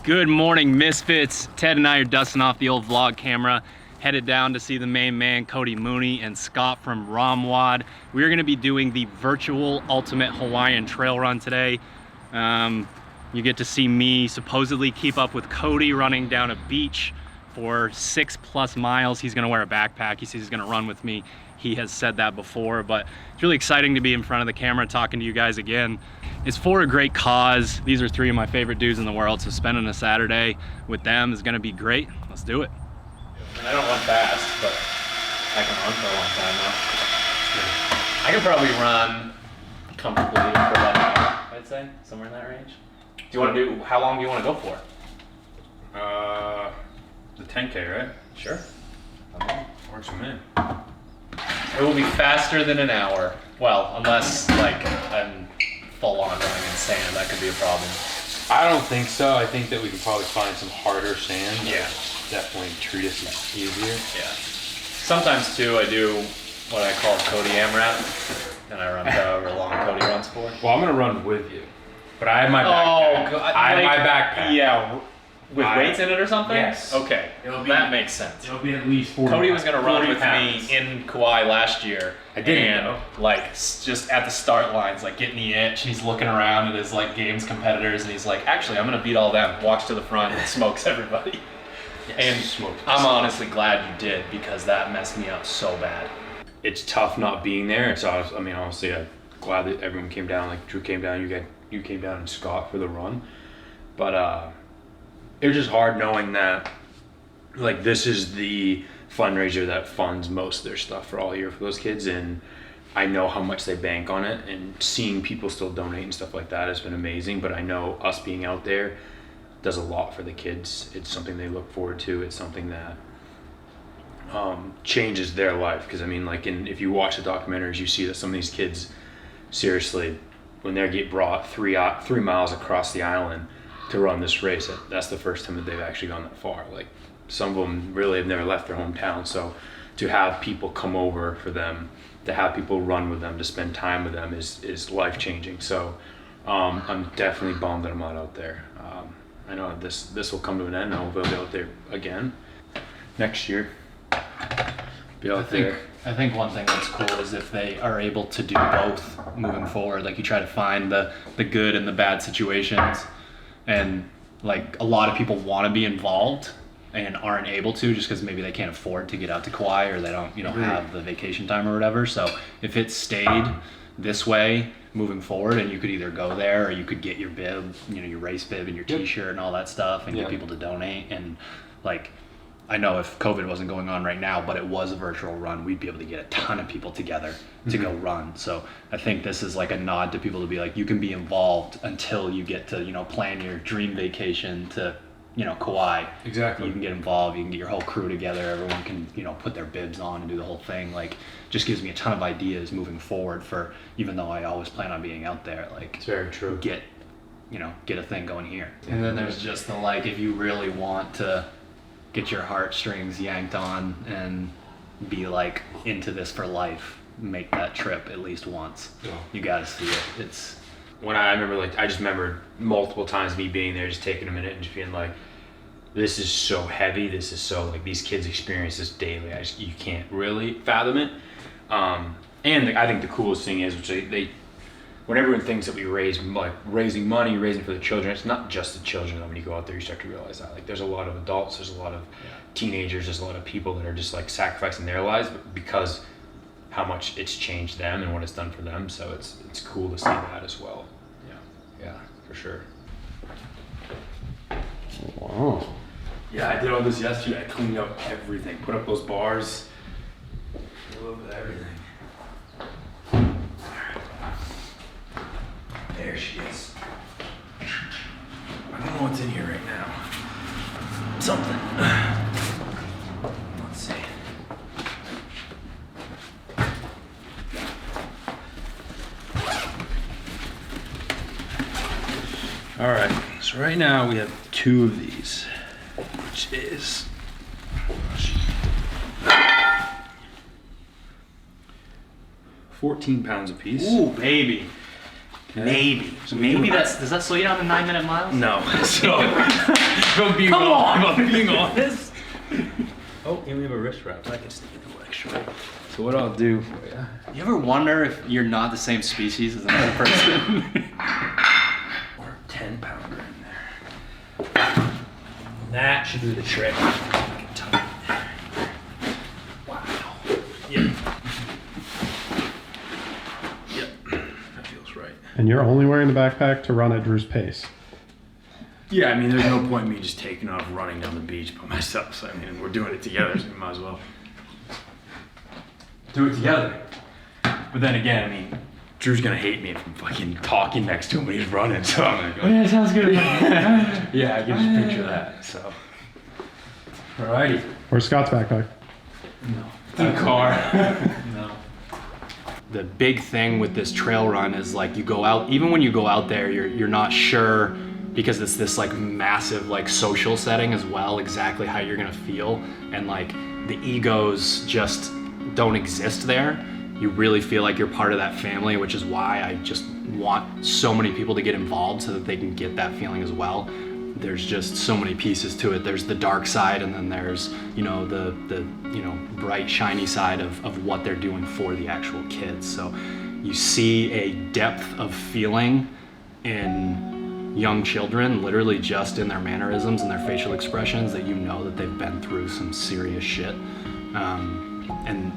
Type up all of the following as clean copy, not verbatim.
Good morning, Misfits. Ted and I are dusting off the old vlog camera, headed down to see the main man, Cody Mooney, and Scott from Ramwad. We're gonna be doing the virtual ultimate Hawaiian Trail Run today. You get to see me supposedly keep up with Cody running down a beach for 6+ miles. He's gonna wear a backpack. He says he's gonna run with me. He has said that before, but it's really exciting to be in front of the camera talking to you guys again. It's for a great cause. These are three of my favorite dudes in the world, so spending a Saturday with them is gonna be great. Let's do it. I don't run fast, but I can run for a long time now. I can probably run comfortably for about an hour, I'd say, somewhere in that range. Do you want to do, how long do you want to go for? The 10K, right? Sure. Works for me. It will be faster than an hour. Well, unless like I'm full on running in sand, that could be a problem. I don't think so. I think that we can probably find some harder sand. Yeah. Definitely treat us easier. Yeah. Sometimes too, I do what I call Cody AMRAP, and I run however long Cody runs for. Well, I'm gonna run with you, but I have my backpack. Oh, God. I have my backpack. Yeah. With weights in it or something? Yes. Okay. That makes sense. It'll be at least 40 Cody was gonna run with pounds. me in Kauai last year. I didn't and know. like just at the start lines, like getting the itch. He's looking around at his like games competitors, and he's like, "Actually, I'm gonna beat all them." Walks to the front and smokes everybody. Yes, And I'm honestly glad you did, because that messed me up so bad. It's tough not being there. It's I mean, honestly, I'm glad that everyone came down. Like Drew came down, you came down, and Scott for the run. But it was just hard knowing that, like, this is the fundraiser that funds most of their stuff for all year for those kids, and I know how much they bank on it, and seeing people still donate and stuff like that has been amazing. But I know us being out there does a lot for the kids. It's something they look forward to. It's something that changes their life. Because I mean, like, if you watch the documentaries, you see that some of these kids, seriously, when they get brought 3 miles across the island to run this race, that's the first time that they've actually gone that far. Like, some of them really have never left their hometown. So to have people come over for them, to have people run with them, to spend time with them is life-changing. So I'm definitely bummed that I'm not out there. I know this will come to an end, and I'll be out there again next year. Be out there. I think one thing that's cool is if they are able to do both moving forward. Like, you try to find the good and the bad situations, and like a lot of people want to be involved and aren't able to, just because maybe they can't afford to get out to Kauai, or they don't have the vacation time or whatever. So if it stayed this way moving forward, and you could either go there, or you could get your bib, your race bib and your t-shirt and all that stuff, and get people to donate. And like, I know if COVID wasn't going on right now, but it was a virtual run, we'd be able to get a ton of people together to go run. So I think this is like a nod to people to be like, you can be involved until you get to, plan your dream vacation to, Kauai. Exactly. You can get involved, you can get your whole crew together, everyone can, put their bibs on and do the whole thing. Like, just gives me a ton of ideas moving forward for, even though I always plan on being out there, like, It's very true. Get a thing going here. And then there's just the, like, if you really want to get your heartstrings yanked on and be like into this for life, make that trip at least once. Yeah. You gotta see it. It's When I remember, like, I just remember multiple times me being there, just taking a minute and just being like, this is so heavy. This is so, like, these kids experience this daily. You can't really fathom it. And I think the coolest thing is, which when everyone thinks that we raise, like, raising money, raising for the children, it's not just the children. When you go out there, you start to realize that, like, there's a lot of adults, there's a lot of teenagers, there's a lot of people that are just, like, sacrificing their lives because how much it's changed them and what it's done for them. So it's cool to see that as well. Yeah, for sure. Wow. Yeah, I did all this yesterday. I cleaned up everything, put up those bars, a little bit of everything. There she is. I don't know what's in here right now. Something. Let's see. All right, so right now we have 2 of these, which is 14 pounds a piece. ooh, baby. Okay. Maybe. So maybe does that slow you down to 9-minute miles? No. So Come on! If I'm being honest. Oh, and we have a wrist wrap. I can sneak a little extra. So what I'll do for you. You ever wonder if you're not the same species as another person? Or a 10-pounder in there. That should do the trick. Wow. Yep. Yep. That feels right. And you're only wearing the backpack to run at Drew's pace. Yeah, I mean, there's no point in me just taking off running down the beach by myself. So, I mean, we're doing it together, so we might as well do it together. But then again, I mean, Drew's gonna hate me if I'm fucking talking next to him when he's running, so I'm gonna go. Yeah, sounds good. Yeah, I can just picture that, so. Alrighty. Where's Scott's backpack? No. In the car. No. The big thing with this trail run is like you go out, even when you go out there, you're not sure, because it's this like massive like social setting as well, exactly how you're gonna feel, and like the egos just don't exist there. You really feel like you're part of that family, which is why I just want so many people to get involved so that they can get that feeling as well. There's just so many pieces to it. There's the dark side, and then there's, you know, the you know, bright, shiny side of what they're doing for the actual kids. So you see a depth of feeling in young children, literally just in their mannerisms and their facial expressions, that you know that they've been through some serious shit.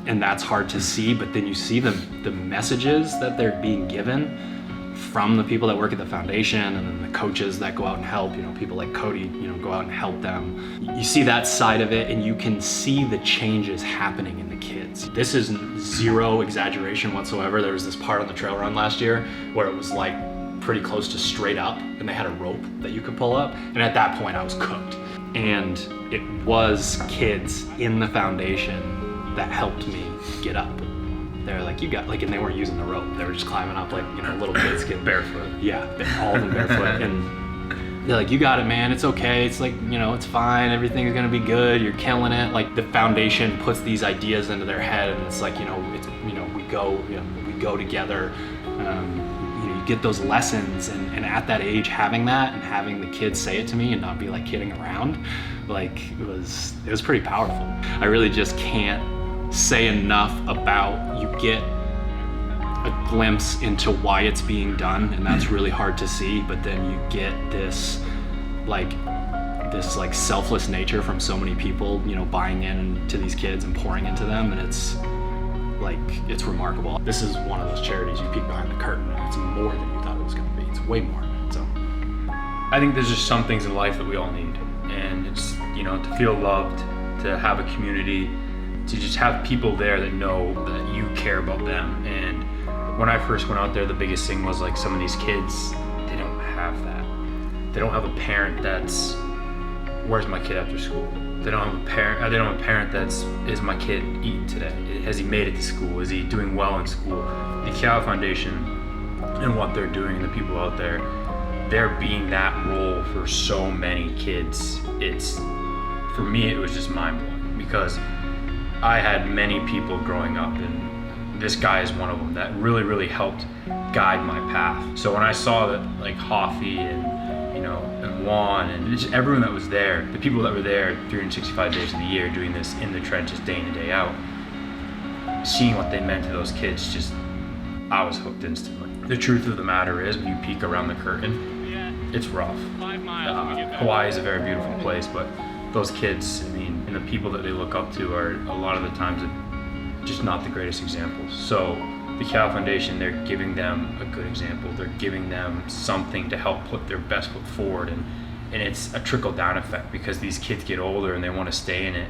And that's hard to see, but then you see the messages that they're being given from the people that work at the foundation, and then the coaches that go out and help, you know, people like Cody, you know, go out and help them. You see that side of it, and you can see the changes happening in the kids. This is zero exaggeration whatsoever. There was this part on the trail run last year where it was like pretty close to straight up, and they had a rope that you could pull up, and at that point I was cooked. And it was kids in the foundation that helped me get up. They're like, you got, like, and they weren't using the rope. They were just climbing up like, you know, little kids getting Barefoot. Yeah, all of them barefoot. And they're like, you got it, man. It's okay. It's like, you know, it's fine. Everything's gonna be good. You're killing it. Like, the foundation puts these ideas into their head, and it's like, you know, it's, you know, we go together. You know, you get those lessons, and at that age, having that and having the kids say it to me and not be like kidding around, like, it was pretty powerful. I really just can't say enough about, you get a glimpse into why it's being done, and that's really hard to see, but then you get this selfless nature from so many people, you know, buying into these kids and pouring into them, and it's remarkable. This is one of those charities you peek behind the curtain and it's more than you thought it was going to be. It's way more. So I think there's just some things in life that we all need, and it's, you know, to feel loved, to have a community, to just have people there that know that you care about them. And when I first went out there, the biggest thing was like, some of these kids, they don't have that. They don't have a parent that's, where's my kid after school? They don't have a parent. They don't have a parent that's, is my kid eating today? Has he made it to school? Is he doing well in school? The Keala Foundation and what they're doing, and the people out there, they're being that role for so many kids. It's, for me, it was just mind-blowing, because I had many people growing up, and this guy is one of them that really, really helped guide my path. So when I saw that, like, Hoffy and, you know, and Juan and just everyone that was there, the people that were there 365 days of the year doing this in the trenches day in and day out, seeing what they meant to those kids, just, I was hooked instantly. The truth of the matter is, when you peek around the curtain, it's rough. 5 miles when we get back. Hawaii is a very beautiful place, but those kids, I mean, and the people that they look up to are a lot of the times just not the greatest examples. So the Keala Foundation, they're giving them a good example. They're giving them something to help put their best foot forward, and it's a trickle-down effect, because these kids get older and they want to stay in it.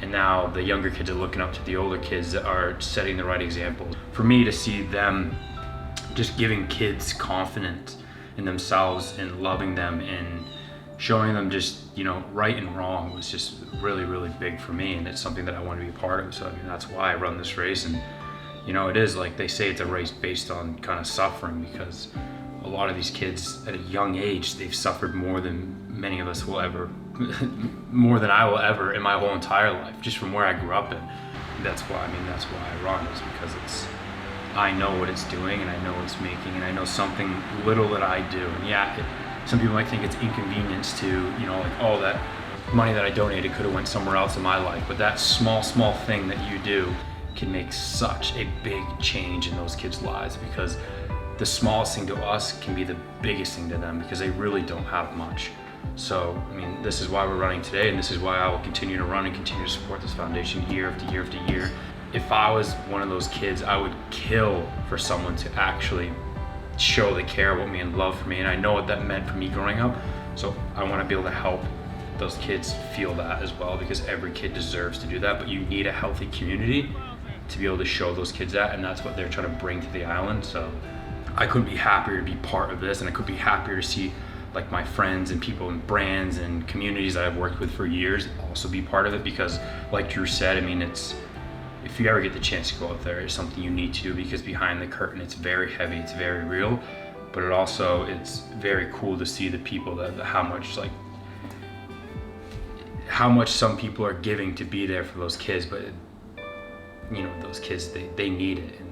And now the younger kids are looking up to the older kids that are setting the right example. For me to see them just giving kids confidence in themselves and loving them and showing them just, you know, right and wrong was just really, really big for me, and it's something that I want to be a part of. So I mean, that's why I run this race. And you know, it is, like they say, it's a race based on kind of suffering, because a lot of these kids at a young age, they've suffered more than many of us will ever, more than I will ever in my whole entire life, just from where I grew up in. That's why, I mean, that's why I run, is because it's, I know what it's doing, and I know what it's making, and I know something little that I do. And yeah, some people might think it's inconvenience to, you know, like, oh, that money that I donated could have went somewhere else in my life. But that small thing that you do can make such a big change in those kids' lives, because the smallest thing to us can be the biggest thing to them, because they really don't have much. So, I mean, this is why we're running today, and this is why I will continue to run and continue to support this foundation year after year after year. If I was one of those kids, I would kill for someone to actually show they care about me and love for me, and I know what that meant for me growing up. So I want to be able to help those kids feel that as well, because every kid deserves to do that, but you need a healthy community to be able to show those kids that, and that's what they're trying to bring to the island. So I couldn't be happier to be part of this, and I could be happier to see like my friends and people and brands and communities that I've worked with for years also be part of it, because like Drew said, I mean, it's, if you ever get the chance to go out there, it's something you need to do, because behind the curtain it's very heavy, it's very real, but it also, it's very cool to see the people that how much some people are giving to be there for those kids, but you know, those kids, they need it. And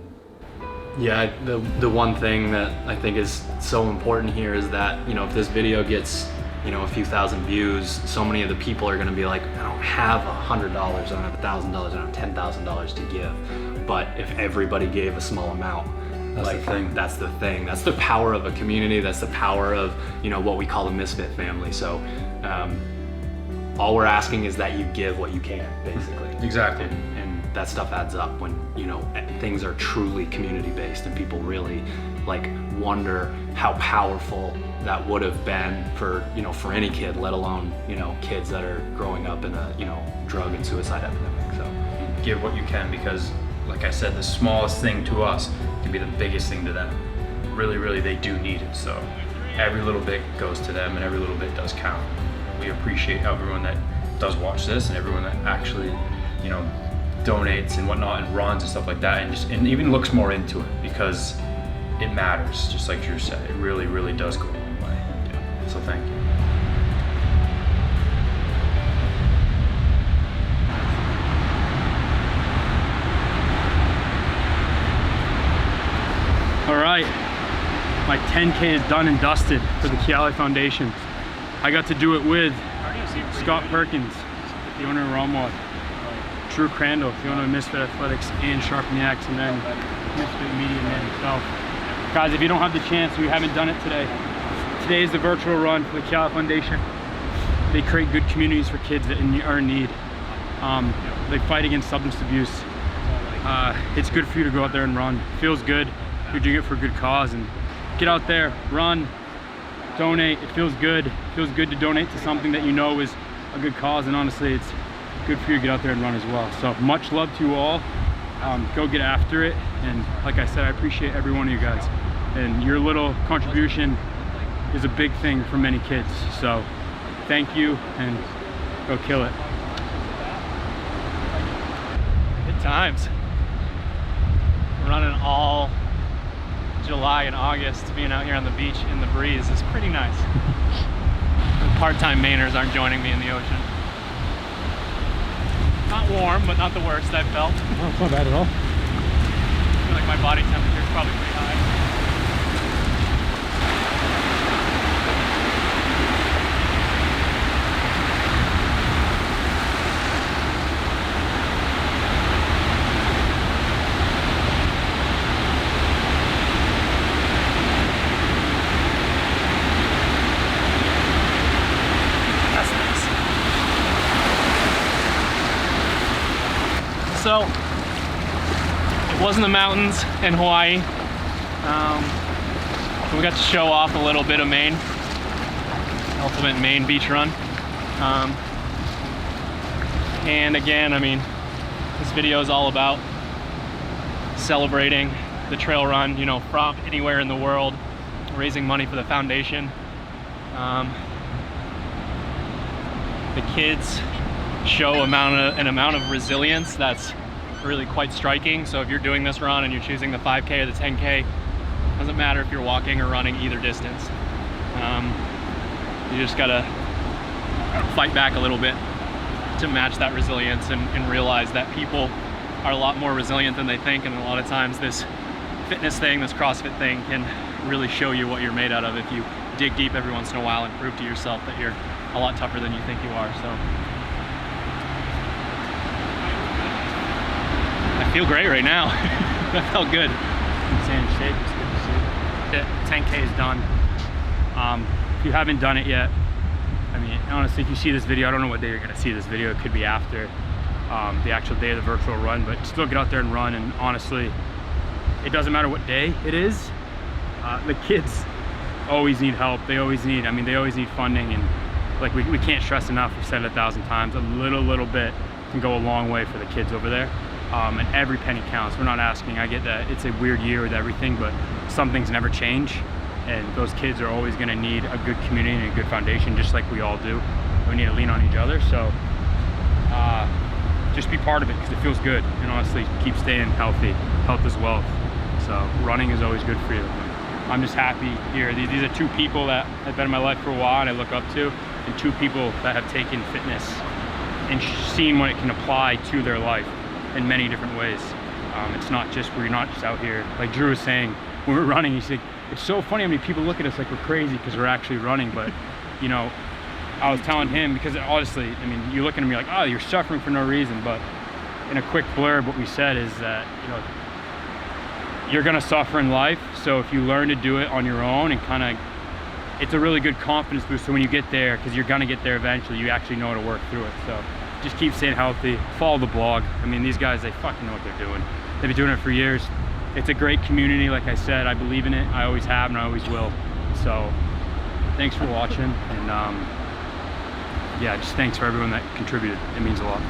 yeah, the one thing that I think is so important here is that, you know, if this video gets, you know, a few thousand views, so many of the people are going to be like, I don't have $100, I don't have $1,000, I don't have $10,000 to give. But if everybody gave a small amount, that's the thing. That's the power of a community. That's the power of, you know, what we call the Misfit family. So all we're asking is that you give what you can, basically. Exactly. And that stuff adds up when, you know, things are truly community based, and people really like wonder how powerful that would have been for, you know, for any kid, let alone, you know, kids that are growing up in a, you know, drug and suicide epidemic. So give what you can, because like I said, the smallest thing to us can be the biggest thing to them. Really, they do need it. So every little bit goes to them, and every little bit does count. We appreciate everyone that does watch this, and everyone that actually, you know, donates and whatnot and runs and stuff like that, and even looks more into it, because it matters. Just like Drew said, it really does go a long way. Yeah. So thank you. All right, my 10K is done and dusted for the Keala Foundation. I got to do it with Scott Perkins, the owner of Ramwad, Drew Crandall, the owner of Misfit Athletics, and Sharpen the Axe, and then Misfit Media Man himself. Guys, if you don't have the chance, we haven't done it today. Today is the virtual run for the Keala Foundation. They create good communities for kids that are in need. They fight against substance abuse. It's good for you to go out there and run. Feels good. You're doing it for a good cause, and get out there, run, donate. It feels good. It feels good to donate to something that you know is a good cause, and honestly, it's good for you to get out there and run as well. So much love to you all. Go get after it, and like I said, I appreciate every one of you guys, and your little contribution is a big thing for many kids. So thank you, and go kill it. good times. Running all July and August, being out here on the beach in the breeze is pretty nice. Part-time Mainers aren't joining me in the ocean. Not warm, but not the worst I've felt. Oh, it's not bad at all. I feel like my body temperature is probably pretty high. So, it was in the mountains in Hawaii. We got to show off a little bit of Maine, ultimate Maine beach run. And again, I mean, this video is all about celebrating the trail run, you know, from anywhere in the world, raising money for the foundation. The kids show an amount of resilience that's really quite striking. So if you're doing this run and you're choosing the 5K or the 10K, doesn't matter if you're walking or running either distance. You just gotta fight back a little bit to match that resilience and realize that people are a lot more resilient than they think, and a lot of times this fitness thing, this CrossFit thing, can really show you what you're made out of if you dig deep every once in a while and prove to yourself that you're a lot tougher than you think you are. So I feel great right now. That felt good. Insane shape. It's good to see. 10K is done. If you haven't done it yet, I mean, honestly, if you see this video, I don't know what day you're gonna see this video. It could be after the actual day of the virtual run, but still get out there and run. And honestly, it doesn't matter what day it is. The kids always need help. They always need, I mean, they always need funding, and like we can't stress enough, we've said it 1,000 times, a little bit can go a long way for the kids over there. And every penny counts. We're not asking, I get that it's a weird year with everything, but some things never change, and those kids are always gonna need a good community and a good foundation, just like we all do. We need to lean on each other, so just be part of it, because it feels good, and honestly, keep staying healthy. Health is wealth, so running is always good for you. I'm just happy here. These are two people that have been in my life for a while and I look up to, and two people that have taken fitness and seen what it can apply to their life in many different ways. It's not just, we're not just out here, like Drew was saying, when we're running, he's like, it's so funny how many people look at us like we're crazy because we're actually running, but you know, I was telling him, because honestly, I mean, you look at him, you're like, oh, you're suffering for no reason, but in a quick blurb, what we said is that, you know, you're gonna suffer in life, so if you learn to do it on your own and kind of, it's a really good confidence boost, so when you get there, because you're gonna get there eventually, you actually know how to work through it. So just keep staying healthy, follow the blog. I mean, these guys, they fucking know what they're doing. They've been doing it for years. It's a great community, like I said, I believe in it, I always have and I always will. So thanks for watching, and yeah, just thanks for everyone that contributed, it means a lot.